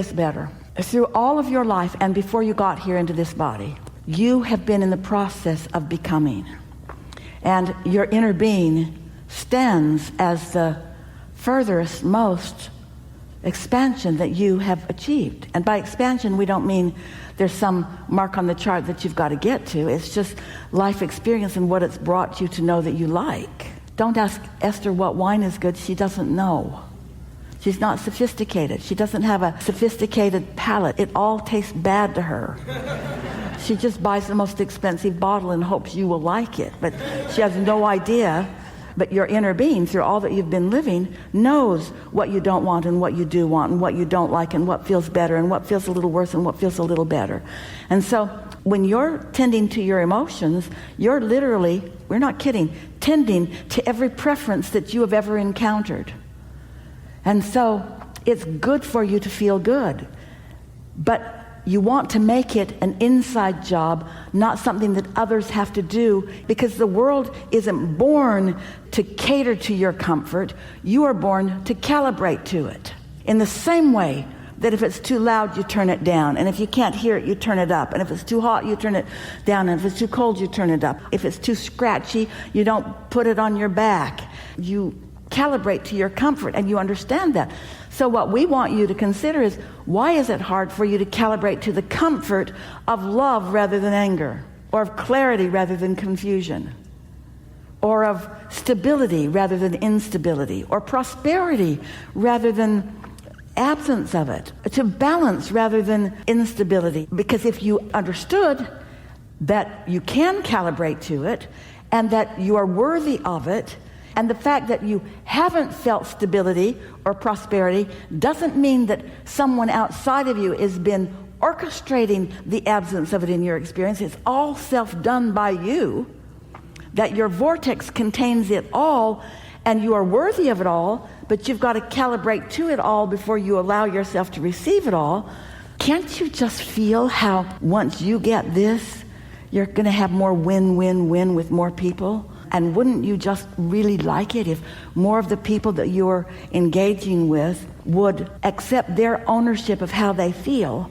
It's better. Through all of your life and before you got here into this body, you have been in the process of becoming. And your inner being stands as the furthest, most expansion that you have achieved. And by expansion, we don't mean there's some mark on the chart that you've got to get to. It's just life experience and what it's brought you to know that you like. Don't ask Esther what wine is good. She doesn't know. She's not sophisticated. She doesn't have a sophisticated palate. It all tastes bad to her. She just buys the most expensive bottle and hopes you will like it. But she has no idea. But your inner being, through all that you've been living, knows what you don't want and what you do want and what you don't like and what feels better and what feels a little worse and what feels a little better. And so when you're tending to your emotions, you're literally, we're not kidding, tending to every preference that you have ever encountered. And so it's good for you to feel good, but you want to make it an inside job, not something that others have to do, because the world isn't born to cater to your comfort. You are born to calibrate to it. In the same way that if it's too loud, you turn it down. And if you can't hear it, you turn it up. And if it's too hot, you turn it down. And if it's too cold, you turn it up. If it's too scratchy, you don't put it on your back. You calibrate to your comfort, and you understand that. So what we want you to consider is, why is it hard for you to calibrate to the comfort of love rather than anger, or of clarity rather than confusion, or of stability rather than instability, or prosperity rather than absence of it, to balance rather than instability? Because if you understood that you can calibrate to it and that you are worthy of it, and the fact that you haven't felt stability or prosperity doesn't mean that someone outside of you has been orchestrating the absence of it in your experience. It's all self-done by you, that your vortex contains it all, and you are worthy of it all, but you've got to calibrate to it all before you allow yourself to receive it all. Can't you just feel how once you get this, you're going to have more win-win-win with more people? And wouldn't you just really like it if more of the people that you're engaging with would accept their ownership of how they feel,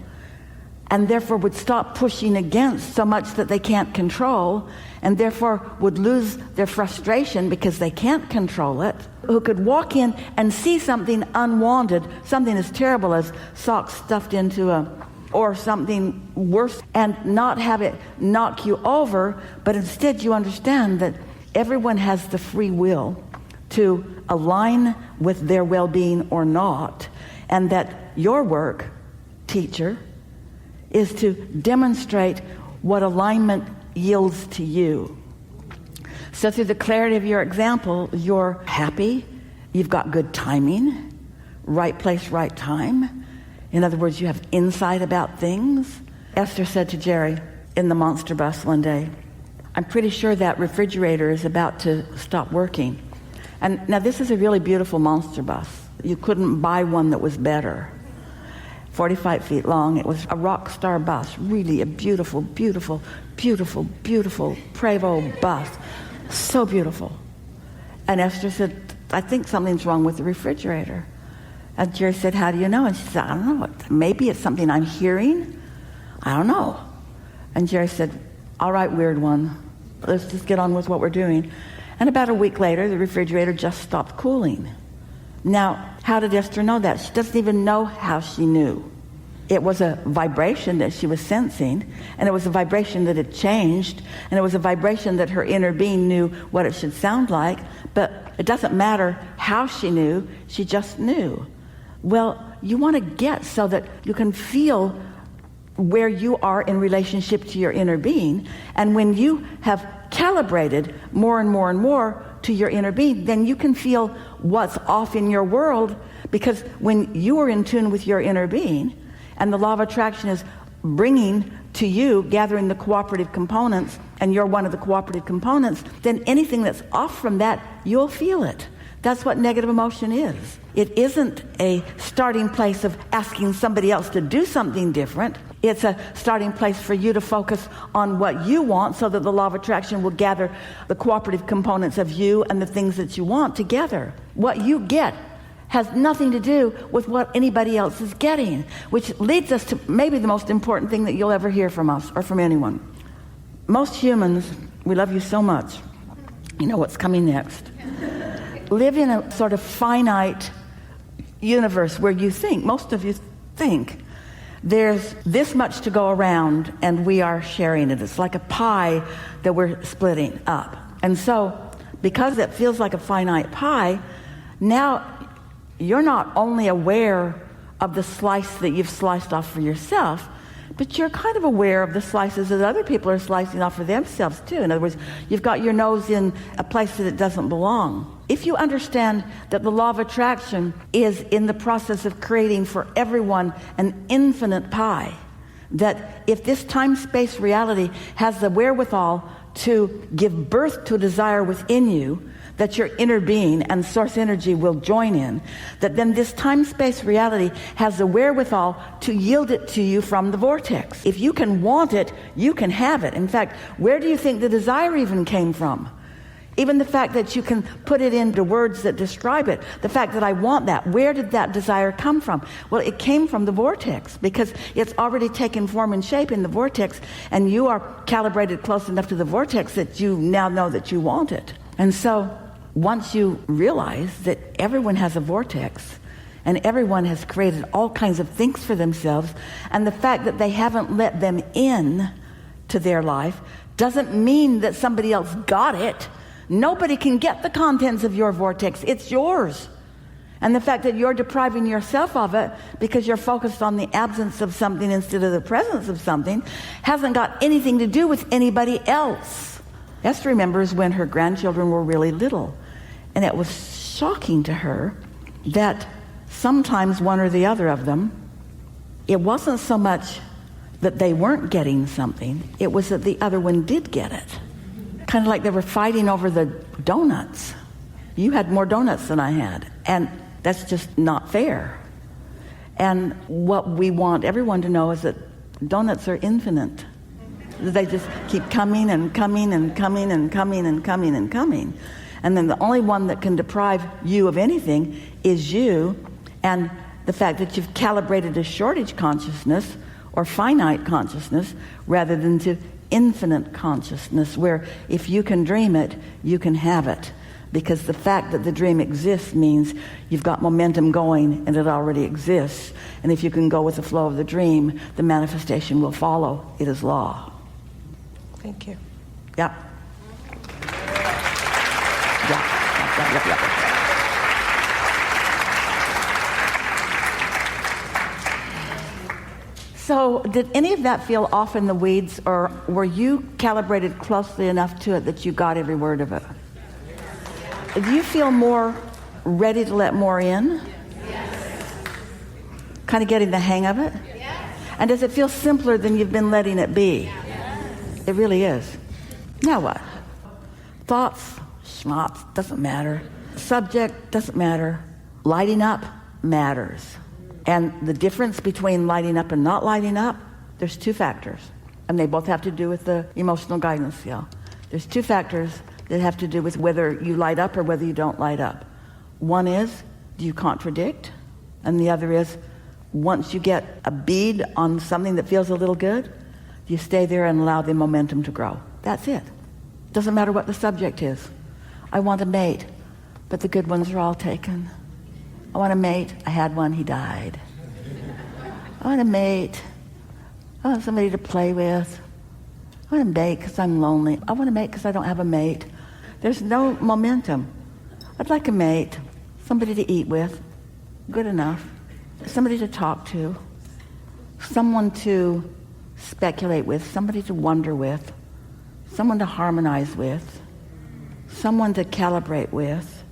and therefore would stop pushing against so much that they can't control, and therefore would lose their frustration because they can't control it, who could walk in and see something unwanted, something as terrible as socks stuffed into or something worse, and not have it knock you over, but instead you understand that everyone has the free will to align with their well-being or not, and that your work, teacher, is to demonstrate what alignment yields to you. So through the clarity of your example, you're happy, you've got good timing, right place, right time. In other words, you have insight about things. Esther said to Jerry in the monster bus one day, I'm pretty sure that refrigerator is about to stop working. And now this is a really beautiful monster bus. You couldn't buy one that was better. 45 feet long. It was a rock star bus. Really a beautiful, beautiful, beautiful, beautiful Prevost bus. So beautiful. And Esther said, I think something's wrong with the refrigerator. And Jerry said, how do you know? And she said, I don't know. Maybe it's something I'm hearing. I don't know. And Jerry said, all right, weird one. Let's just get on with what we're doing. And about a week later, the refrigerator just stopped cooling. Now, how did Esther know that? She doesn't even know how she knew. It was a vibration that she was sensing, and it was a vibration that had changed, and it was a vibration that her inner being knew what it should sound like, but it doesn't matter how she knew, she just knew. Well, you want to get so that you can feel where you are in relationship to your inner being, and when you have calibrated more and more and more to your inner being, then you can feel what's off in your world, because when you are in tune with your inner being, and the law of attraction is bringing to you, gathering the cooperative components, and you're one of the cooperative components, then anything that's off from that, you'll feel it. That's what negative emotion is. It isn't a starting place of asking somebody else to do something different. It's a starting place for you to focus on what you want, so that the law of attraction will gather the cooperative components of you and the things that you want together. What you get has nothing to do with what anybody else is getting, which leads us to maybe the most important thing that you'll ever hear from us or from anyone. Most humans, we love you so much, you know what's coming next, live in a sort of finite universe where you think, most of you think, there's this much to go around and we are sharing it. It's like a pie that we're splitting up. And so, because it feels like a finite pie, now you're not only aware of the slice that you've sliced off for yourself, but you're kind of aware of the slices that other people are slicing off for themselves too. In other words, you've got your nose in a place that it doesn't belong. If you understand that the law of attraction is in the process of creating for everyone an infinite pie, that if this time-space reality has the wherewithal to give birth to a desire within you, that your inner being and source energy will join in, that then this time-space reality has the wherewithal to yield it to you from the vortex. If you can want it, you can have it. In fact, where do you think the desire even came from? Even the fact that you can put it into words that describe it, the fact that I want that, where did that desire come from? Well, it came from the vortex, because it's already taken form and shape in the vortex, and you are calibrated close enough to the vortex that you now know that you want it. And so, once you realize that everyone has a vortex, and everyone has created all kinds of things for themselves, and the fact that they haven't let them in to their life doesn't mean that somebody else got it. Nobody can get the contents of your vortex. It's yours. And the fact that you're depriving yourself of it because you're focused on the absence of something instead of the presence of something hasn't got anything to do with anybody else. Esther remembers when her grandchildren were really little, and it was shocking to her that sometimes one or the other of them, it wasn't so much that they weren't getting something, it was that the other one did get it. Kind of like they were fighting over the donuts. You had more donuts than I had, and that's just not fair. And what we want everyone to know is that donuts are infinite. They just keep coming and coming and coming and coming and coming and coming. And then the only one that can deprive you of anything is you, and the fact that you've calibrated a shortage consciousness or finite consciousness rather than to infinite consciousness, where if you can dream it, you can have it. Because the fact that the dream exists means you've got momentum going and it already exists. And if you can go with the flow of the dream, the manifestation will follow. It is law. Thank you. Yep. Yep. So, did any of that feel off in the weeds, or were you calibrated closely enough to it that you got every word of it? Do you feel more ready to let more in? Yes. Kind of getting the hang of it? Yes. And does it feel simpler than you've been letting it be? Yes. It really is. Now what? Thoughts, schmots, doesn't matter. Subject, doesn't matter. Lighting up matters. And the difference between lighting up and not lighting up, there's two factors. And they both have to do with the emotional guidance scale. There's two factors that have to do with whether you light up or whether you don't light up. One is, do you contradict? And the other is, once you get a bead on something that feels a little good, do you stay there and allow the momentum to grow? That's it. Doesn't matter what the subject is. I want a mate, but the good ones are all taken. I want a mate. I had one, he died. I want a mate. I want somebody to play with. I want a mate because I'm lonely. I want a mate because I don't have a mate. There's no momentum. I'd like a mate, somebody to eat with, good enough, somebody to talk to, someone to speculate with, somebody to wonder with, someone to harmonize with, someone to calibrate with,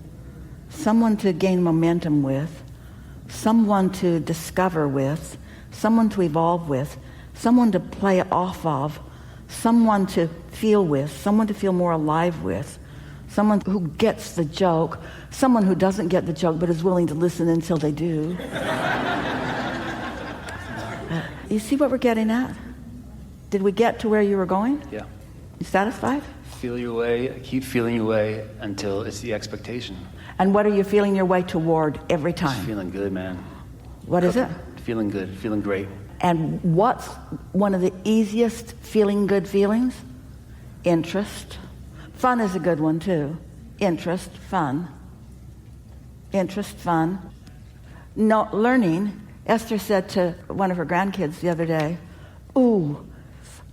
someone to gain momentum with, someone to discover with, someone to evolve with, someone to play off of, someone to feel with, someone to feel more alive with, someone who gets the joke, someone who doesn't get the joke but is willing to listen until they do. You see what we're getting at? Did we get to where you were going? Yeah. You satisfied? Feel your way, keep feeling your way until it's the expectation. And what are you feeling your way toward every Just time? feeling good, man. What is it? Feeling good, feeling great. And what's one of the easiest feeling good feelings? Interest. Fun is a good one too. Interest, fun. Interest, fun. No, learning. Esther said to one of her grandkids the other day, ooh,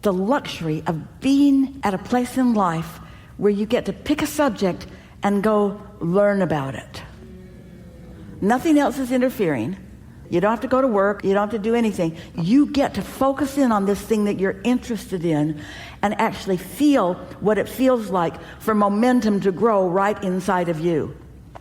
the luxury of being at a place in life where you get to pick a subject and go learn about it. Nothing else is interfering. You don't have to go to work. You don't have to do anything. You get to focus in on this thing that you're interested in and actually feel what it feels like for momentum to grow right inside of you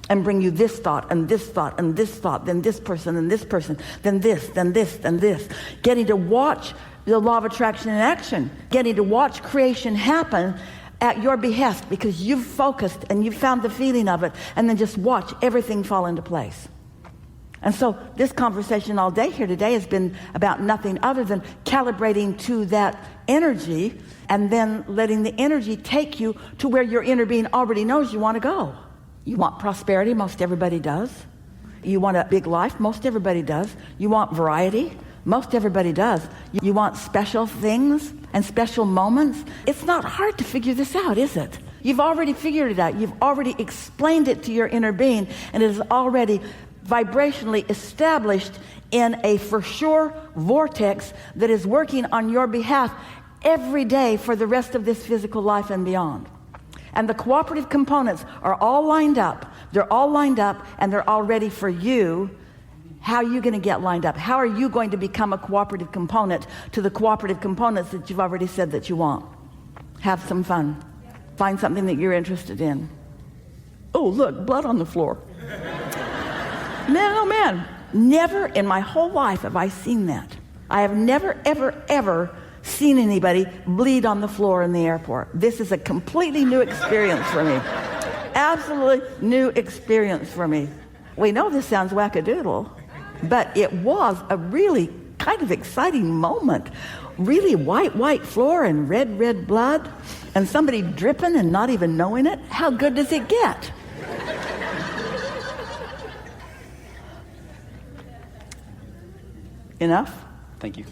and bring you this thought and this thought and this thought, then this person and this person, then this, then this, then this. Getting to watch the law of attraction in action. Getting to watch creation happen at your behest because you've focused and you've found the feeling of it, and then just watch everything fall into place. And so this conversation all day here today has been about nothing other than calibrating to that energy and then letting the energy take you to where your inner being already knows you want to go. You want prosperity, most everybody does. You want a big life, most everybody does. You want variety, most everybody does. You want special things and special moments. It's not hard to figure this out, is it? You've already figured it out. You've already explained it to your inner being, and it is already vibrationally established in a for sure vortex that is working on your behalf every day for the rest of this physical life and beyond. And the cooperative components are all lined up. They're all lined up, and they're all ready for you. How are you going to get lined up? How are you going to become a cooperative component to the cooperative components that you've already said that you want? Have some fun. Find something that you're interested in. Oh, look, blood on the floor. Man, oh man, never in my whole life have I seen that. I have never, ever, ever seen anybody bleed on the floor in the airport. This is a completely new experience for me. Absolutely new experience for me. We know this sounds wackadoodle, but it was a really kind of exciting moment. Really white floor and red blood, and somebody dripping and not even knowing it. How good does it get? Enough? Thank you.